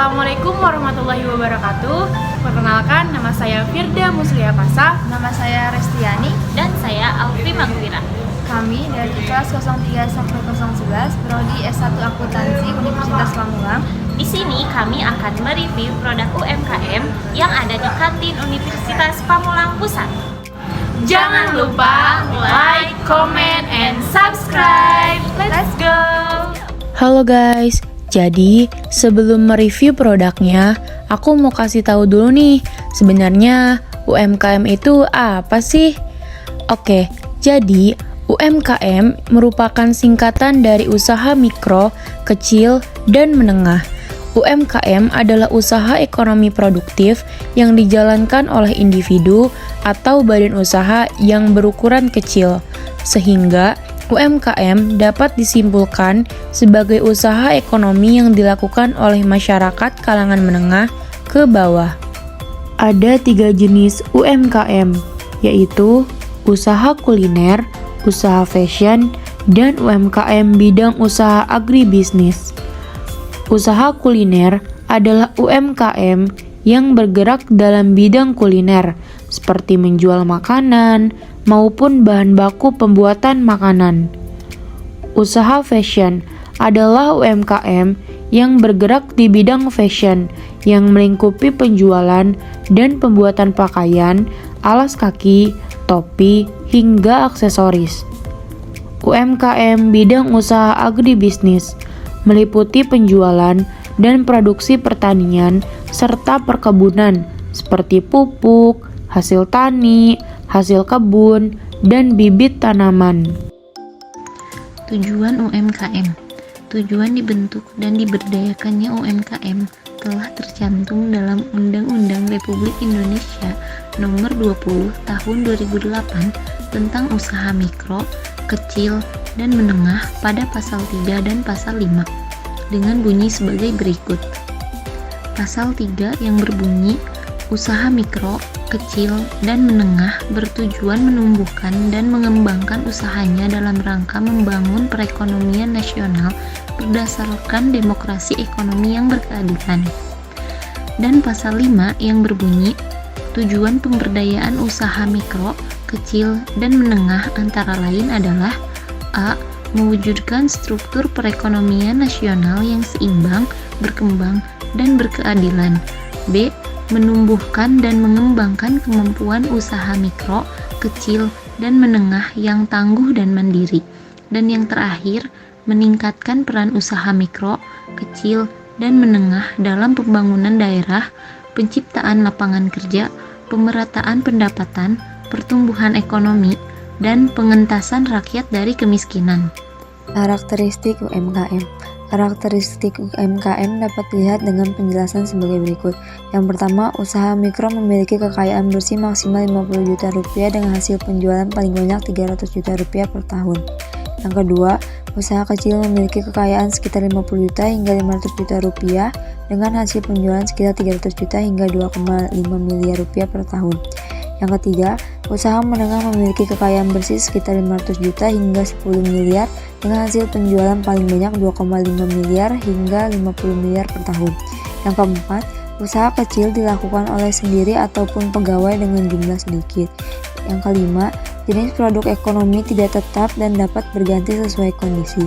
Assalamualaikum warahmatullahi wabarakatuh. Perkenalkan, nama saya Firda Muslia Pasa. Nama saya Restiani. Dan saya Alfi Magwira. Kami dari kelas 03 sampai 011 Prodi S1 Akuntansi Universitas Lamongan. Di sini kami akan mereview produk UMKM yang ada di kantin Universitas Pamulang Pusat. Jangan lupa like, comment, and subscribe. Let's go. Halo guys, jadi sebelum mereview produknya, aku mau kasih tahu dulu nih, sebenarnya UMKM itu apa sih? Oke, jadi UMKM merupakan singkatan dari usaha mikro, kecil, dan menengah. UMKM adalah usaha ekonomi produktif yang dijalankan oleh individu atau badan usaha yang berukuran kecil, sehingga UMKM dapat disimpulkan sebagai usaha ekonomi yang dilakukan oleh masyarakat kalangan menengah ke bawah. Ada 3 jenis UMKM, yaitu usaha kuliner, usaha fashion, dan UMKM bidang usaha agribisnis. Usaha kuliner adalah UMKM yang bergerak dalam bidang kuliner, seperti menjual makanan maupun bahan baku pembuatan makanan. Usaha fashion adalah UMKM yang bergerak di bidang fashion yang melingkupi penjualan dan pembuatan pakaian, alas kaki, topi, hingga aksesoris. UMKM bidang usaha agribisnis meliputi penjualan dan produksi pertanian serta perkebunan seperti pupuk, hasil tani, hasil kebun, dan bibit tanaman. Tujuan UMKM. Tujuan dibentuk dan diberdayakannya UMKM telah tercantum dalam Undang-Undang Republik Indonesia Nomor 20 Tahun 2008 tentang usaha mikro, kecil, dan menengah pada pasal 3 dan pasal 5 dengan bunyi sebagai berikut. Pasal 3 yang berbunyi, usaha mikro, kecil, dan menengah bertujuan menumbuhkan dan mengembangkan usahanya dalam rangka membangun perekonomian nasional berdasarkan demokrasi ekonomi yang berkeadilan. Dan pasal 5 yang berbunyi, tujuan pemberdayaan usaha mikro, kecil, dan menengah antara lain adalah A. Mewujudkan struktur perekonomian nasional yang seimbang, berkembang, dan berkeadilan. B. Menumbuhkan dan mengembangkan kemampuan usaha mikro, kecil, dan menengah yang tangguh dan mandiri. Dan yang terakhir, meningkatkan peran usaha mikro, kecil, dan menengah dalam pembangunan daerah, penciptaan lapangan kerja, pemerataan pendapatan, pertumbuhan ekonomi, dan pengentasan rakyat dari kemiskinan. Karakteristik UMKM. Karakteristik UMKM dapat dilihat dengan penjelasan sebagai berikut. Yang pertama, usaha mikro memiliki kekayaan bersih maksimal 50 juta rupiah dengan hasil penjualan paling banyak 300 juta rupiah per tahun. Yang kedua, usaha kecil memiliki kekayaan sekitar 50 juta hingga 500 juta rupiah dengan hasil penjualan sekitar 300 juta hingga 2,5 miliar rupiah per tahun. Yang ketiga, usaha menengah memiliki kekayaan bersih sekitar 500 juta hingga 10 miliar dengan hasil penjualan paling banyak 2,5 miliar hingga 50 miliar per tahun. Yang keempat, usaha kecil dilakukan oleh sendiri ataupun pegawai dengan jumlah sedikit. Yang kelima, jenis produk ekonomi tidak tetap dan dapat berganti sesuai kondisi.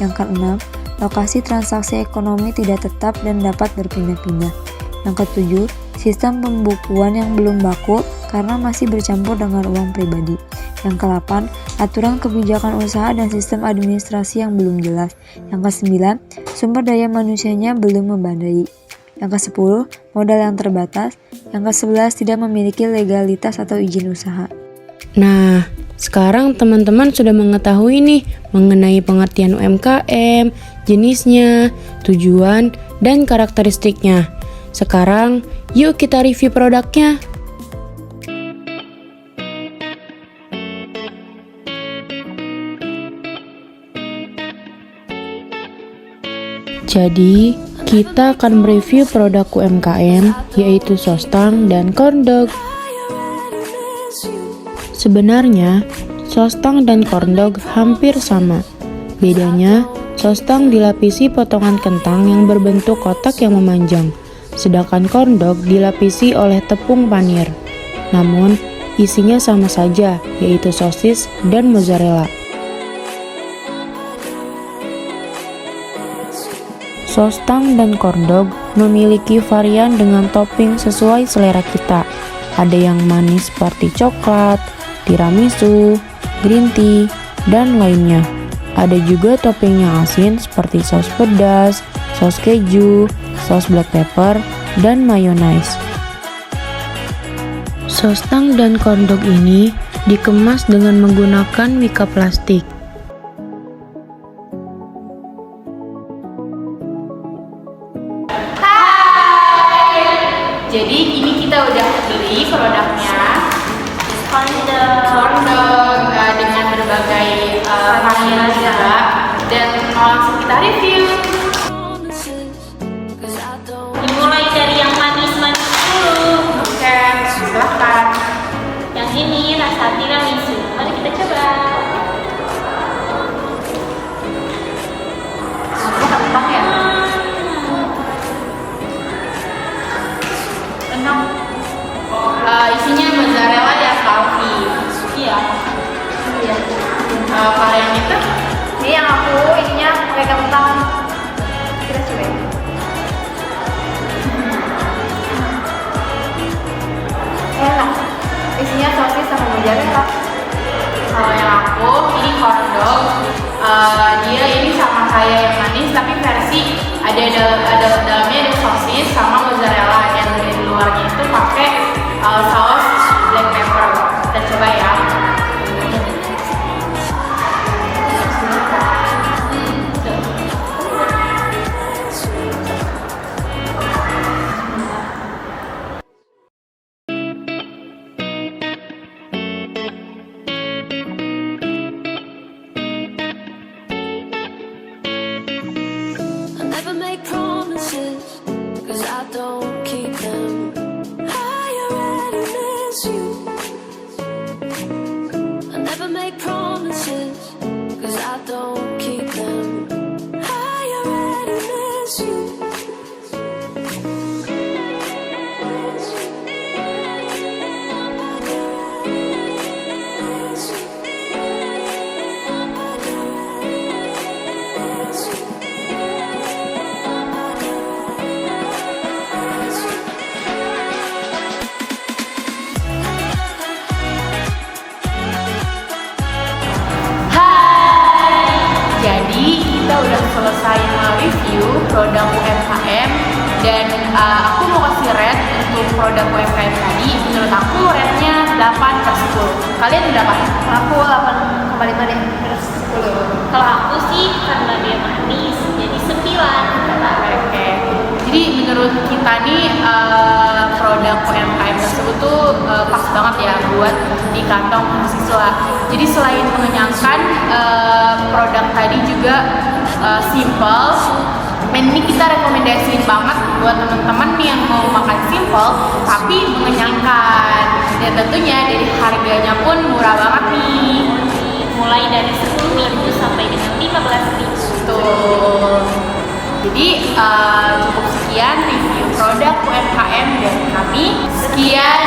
Yang keenam, lokasi transaksi ekonomi tidak tetap dan dapat berpindah-pindah. Yang ketujuh, sistem pembukuan yang belum baku karena masih bercampur dengan uang pribadi. Yang ke-8, aturan kebijakan usaha dan sistem administrasi yang belum jelas. Yang ke-9, sumber daya manusianya belum memadai. Yang ke-10, modal yang terbatas. Yang ke-11, tidak memiliki legalitas atau izin usaha. Nah, sekarang teman-teman sudah mengetahui nih mengenai pengertian UMKM, jenisnya, tujuan, dan karakteristiknya. Sekarang, yuk kita review produknya. Jadi, kita akan mereview produk UMKM, yaitu Sostang dan Corndog. Sebenarnya, Sostang dan Corndog hampir sama. Bedanya Sostang dilapisi potongan kentang yang berbentuk kotak yang memanjang, sedangkan corn dog dilapisi oleh tepung panir. Namun, isinya sama saja, yaitu sosis dan mozzarella. Sostang dan corn dog memiliki varian dengan topping sesuai selera kita. Ada yang manis seperti coklat, tiramisu, green tea, dan lainnya. Ada juga topping yang asin seperti saus pedas, saus keju, saus black pepper, dan mayonnaise. Sostang dan corn dog ini dikemas dengan menggunakan mika plastik. Jadi ini kita udah beli produknya, Corn dog dengan berbagai varian juga, dan langsung kita review. dimulai dari yang manis-manis dulu. Oke, silahkan. Yang ini rasa tiramisu. Mari kita coba. Kentang ya? Enak. Isinya mozzarella ya, Calvi. Iya. Varian itu? Ini yang aku, ininya pakai kentang. Kita coba. Enak. Isinya sosis sama mozzarella. Kalau yang aku, ini corn dog. Dia ini sama kayak yang manis, tapi versi ada dalamnya ada sosis sama mozzarella. Yang dari luarnya itu pakai saus black pepper. Kita coba ya. Never make promises, 'cause I don't keep them. I already miss you. I never make promises, 'cause I don't keep them. I already miss you. Jadi kita udah selesai review produk UMKM, dan aku mau kasih rate untuk produk UMKM tadi. Menurut aku rate-nya 8/10. Kalian berapa? Aku 8,5 deh, terus 10. Kalau aku sih karena dia manis, jadi 9. Oke. Jadi menurut kita nih produk UMKM tersebut tuh pas banget ya buat di kantong mahasiswa. Jadi selain mengenyangkan, produk tadi juga simple. Dan ini kita rekomendasiin banget buat teman-teman yang mau makan simple tapi mengenyangkan. Dan tentunya dari harganya pun murah banget nih. Mulai dari 10.000 sampai dengan 15.000. Tuh. Jadi cukup sekian review produk UMKM dari kami. Sekian